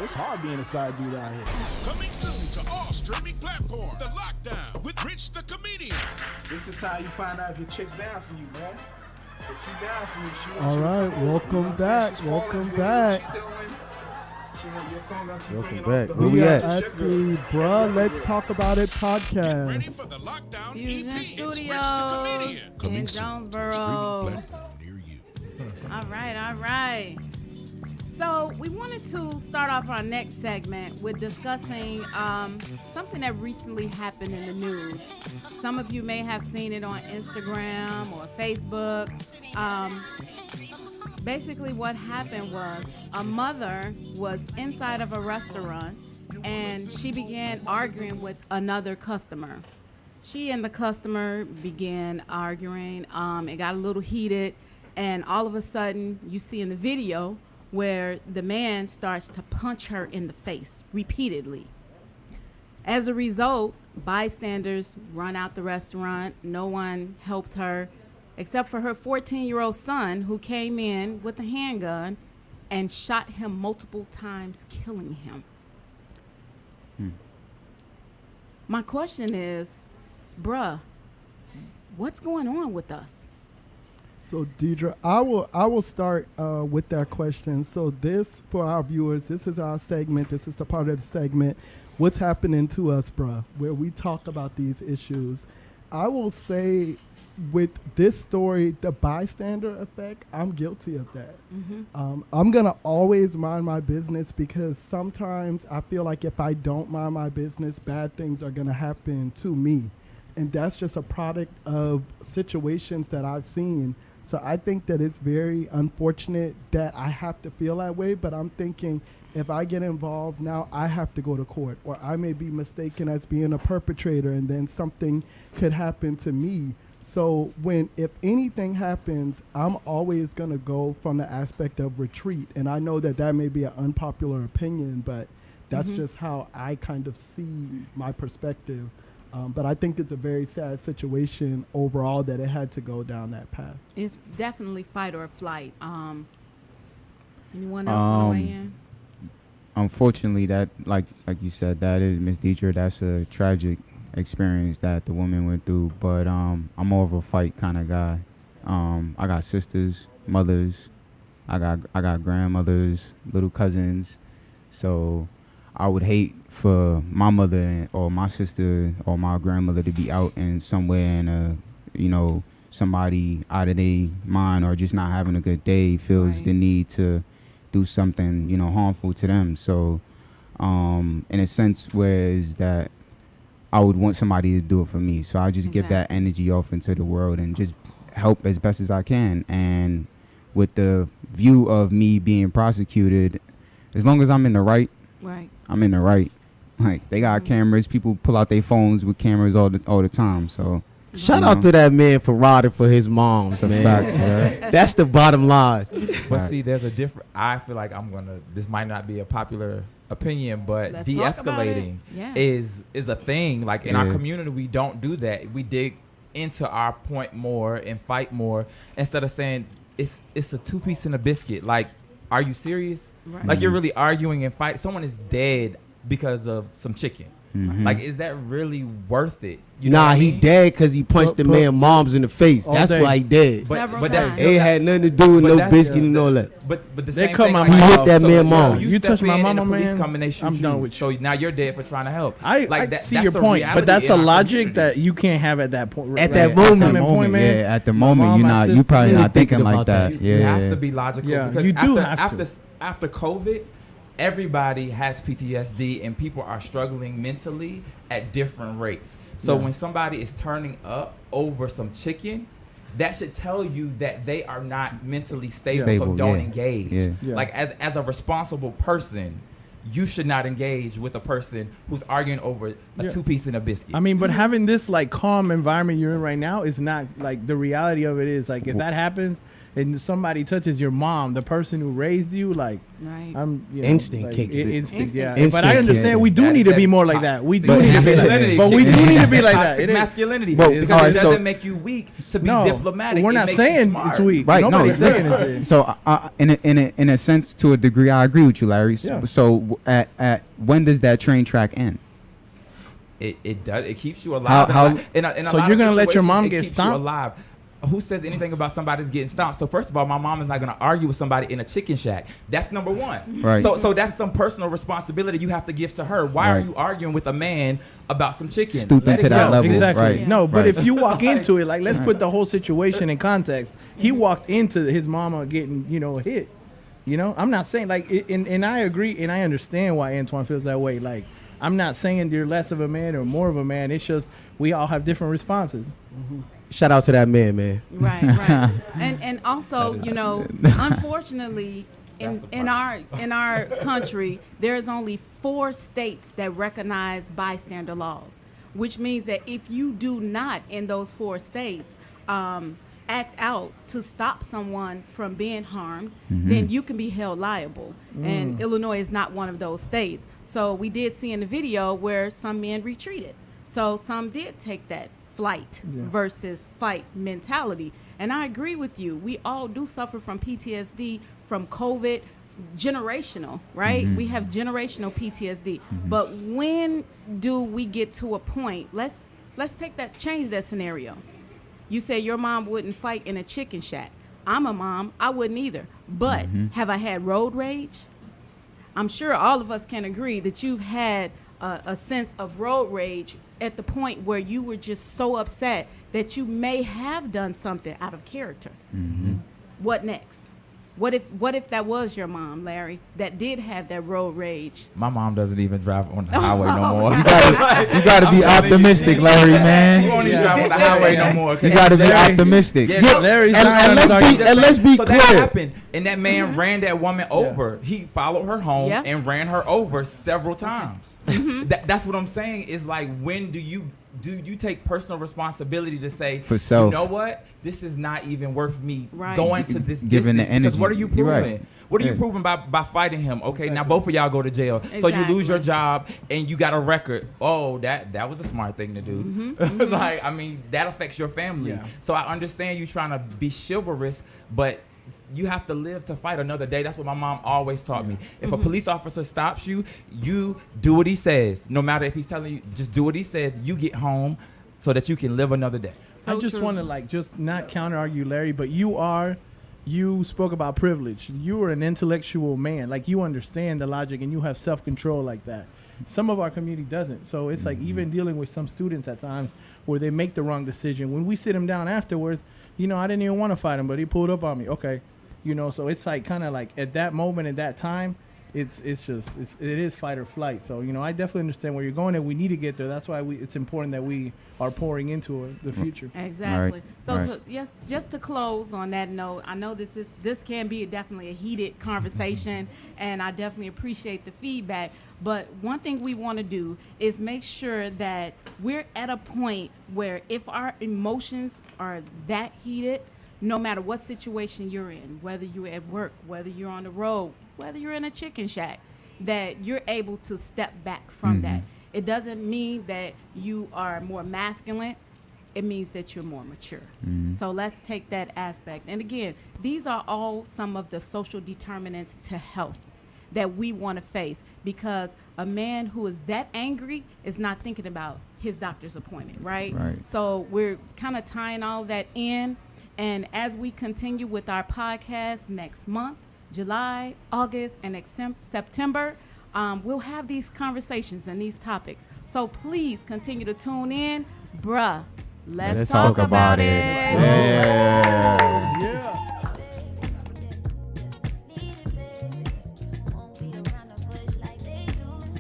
It's hard being a side dude out here. Coming soon to all streaming platforms. The Lockdown with Rich the Comedian. This is the time you find out if your chick's down for you, man. If she down for you, she wants All you to right, come over, welcome you know what I'm back, saying? She's welcome calling you, back. what she doing. She on your phone, got you Welcome bringing back. off the Where hook. we We are at? at the Bruh Let's Talk About It Get ready podcast. for the Lockdown Fusion EP. It's Rich the Studios Comedian. in Coming soon to a streaming Jonesboro. platform near you. All right. So we wanted to start off our next segment with discussing something that recently happened in the news. Some of you may have seen it on Instagram or Facebook. Basically what happened was a mother was inside of a restaurant and she began arguing with another customer. She and the customer began arguing. It got a little heated, and all of a sudden you see in the video where the man starts to punch her in the face repeatedly. As a result, bystanders run out the restaurant. No one helps her except for her 14-year-old son, who came in with a handgun and shot him multiple times, killing him. My question is, bruh, what's going on with us? So Deidre, I will start with that question. So this, for our viewers, this is our segment. This is the part of the segment, What's Happening to Us, Bruh, where we talk about these issues. I will say with this story, the bystander effect, I'm guilty of that. I'm going to always mind my business because sometimes I feel like if I don't mind my business, bad things are going to happen to me. And that's just a product of situations that I've seen. So I think that it's very unfortunate that I have to feel that way, but I'm thinking if I get involved now, I have to go to court, or I may be mistaken as being a perpetrator and then something could happen to me. So if anything happens, I'm always going to go from the aspect of retreat. And I know that may be an unpopular opinion, but that's just how I kind of see my perspective. But I think it's a very sad situation overall that it had to go down that path. It's definitely fight or flight. Anyone else want to weigh in? Unfortunately, that like you said, that is Miss Deidre. That's a tragic experience that the woman went through. But I'm more of a fight kind of guy. I got sisters, mothers, I got grandmothers, little cousins. So I would hate for my mother or my sister or my grandmother to be out and somewhere and somebody out of their mind or just not having a good day feels the need to do something harmful to them. So in a sense, whereas that I would want somebody to do it for me. So I just give that energy off into the world and just help as best as I can. And with the view of me being prosecuted, as long as I'm in the right, I'm in the right. Like they got cameras, people pull out their phones with cameras all the time. So shout out to that man for riding for his moms, man. Facts, yeah. That's the bottom line. But see, there's a different. I feel like this might not be a popular opinion, but Let's de-escalating is a thing. Like in our community, we don't do that. We dig into our point more and fight more instead of saying it's a two-piece and a biscuit. Like, are you serious? Right. Like you're really arguing and fight. Someone is dead because of some chicken. Like, is that really worth it? You know what I He mean? dead because he punched the man moms in the face. That's day. why he dead. Several that's times. It ain't had nothing to do with But no that's- biscuit and all that. But the They same cut thing, my like, mom He hit off. that man so mom. You step touch my in and mama, the police man, come and they shoot I'm you. done with So now you're dead for trying to help. I That's see your a point, reality but that's in a our logic communities. that you can't have at that point. At that right? moment. At that point, man. Yeah, at the moment, mom, my you sister, probably really not thinking thinking like about that. that. Yeah, You have to be logical because you do have to. after COVID, everybody has PTSD and people are struggling mentally at different rates. So when somebody is turning up over some chicken, that should tell you that they are not mentally stable, so don't engage. Yeah. Like as a responsible person, you should not engage with a person who's arguing over a two-piece and a biscuit. I mean, but having this like calm environment you're in right now is not like the reality of it is like if that happens, and somebody touches your mom, the person who raised you, like, Right. Instinct like, kick. instinct, yeah. Instinct but I understand kick. we do That- need to that be more like top- that. We see, do need to be like masculinity that. But we do kicking need in. to be like that. Toxic It is. masculinity, Well, because all right, it so- doesn't make you weak to be No, diplomatic. we're It not makes you saying smart. it's weak. Right, Nobody's no, saying it's so in a sense, to a degree, I agree with you, Larry. Yeah. So at when does that train track end? It does. It keeps you alive. How- In a So lot you're of gonna let your situations, mom it get keeps you stomped? alive. Who says anything about somebody's getting stomped? So first of all, my mom is not going to argue with somebody in a chicken shack. That's number one. Right. So that's some personal responsibility you have to give to her. Why are Right. you arguing with a man about some chicken? Stooping Let to it that go. level. Exactly. Right. No, but Right. if you walk into it, like, let's put the whole situation in context. He walked into his mama getting, hit. I'm not saying like, and I agree and I understand why Antoine feels that way. Like, I'm not saying you're less of a man or more of a man. It's just we all have different responses. Shout out to that man. Right, right. And also, unfortunately, That's the in our country, there's only 4 states that recognize bystander laws, which means that if you do not in those 4 states act out to stop someone from being harmed, then you can be held liable. And Illinois is not one of those states. So we did see in the video where some men retreated. So some did take that flight versus fight mentality. And I agree with you. We all do suffer from PTSD from COVID, generational, right? We have generational PTSD. But when do we get to a point? Let's change that scenario. You say your mom wouldn't fight in a chicken shack. I'm a mom. I wouldn't either. But have I had road rage? I'm sure all of us can agree that you've had a sense of road rage at the point where you were just so upset that you may have done something out of character. What next? What if that was your mom, Larry, that did have that road rage? My mom doesn't even drive on the highway no more. You gotta be optimistic, Larry, man. You won't even drive on the highway no more. You gotta be optimistic. Yeah, no, Larry's and, not and let's gonna be and let's be so that clear. happened, and that man ran that woman over. He followed her home Yeah. and ran her over several times. That's what I'm saying. Is like, when do you take personal responsibility to say, For self. you know what, this is not even worth me Right. going to this Giving the distance, because energy. what are you You're proving? right. What are you Yeah. proving by fighting him? Okay, now both of y'all go to jail. So you lose your job and you got a record. Oh, that was a smart thing to do. Like, I mean, that affects your family. Yeah. So I understand you trying to be chivalrous, but you have to live to fight another day. That's what my mom always taught me. If a police officer stops you, you do what he says. No matter if he's telling you, just do what he says. You get home so that you can live another day. I just want to just not counter argue, Larry, but you spoke about privilege. You are an intellectual man. Like, you understand the logic and you have self-control like that. Some of our community doesn't. So it's like, even dealing with some students at times where they make the wrong decision. When we sit them down afterwards, I didn't even want to fight him, but he pulled up on me. Okay. So it's like, kind of like at that moment, at that time, it is fight or flight. So, I definitely understand where you're going, and we need to get there. That's why it's important that we are pouring into the future. Exactly. Right. So, Right. yes, just to close on that note, I know this can be definitely a heated conversation, and I definitely appreciate the feedback. But one thing we want to do is make sure that we're at a point where if our emotions are that heated, no matter what situation you're in, whether you're at work, whether you're on the road, whether you're in a chicken shack, that you're able to step back from that. It doesn't mean that you are more masculine. It means that you're more mature. So let's take that aspect. And again, these are all some of the social determinants to health that we want to face, because a man who is that angry is not thinking about his doctor's appointment, right? Right. So we're kind of tying all that in. And as we continue with our podcast next month, July, August, and September, we'll have these conversations and these topics. So please continue to tune in. Bruh, let's talk about it. Yeah.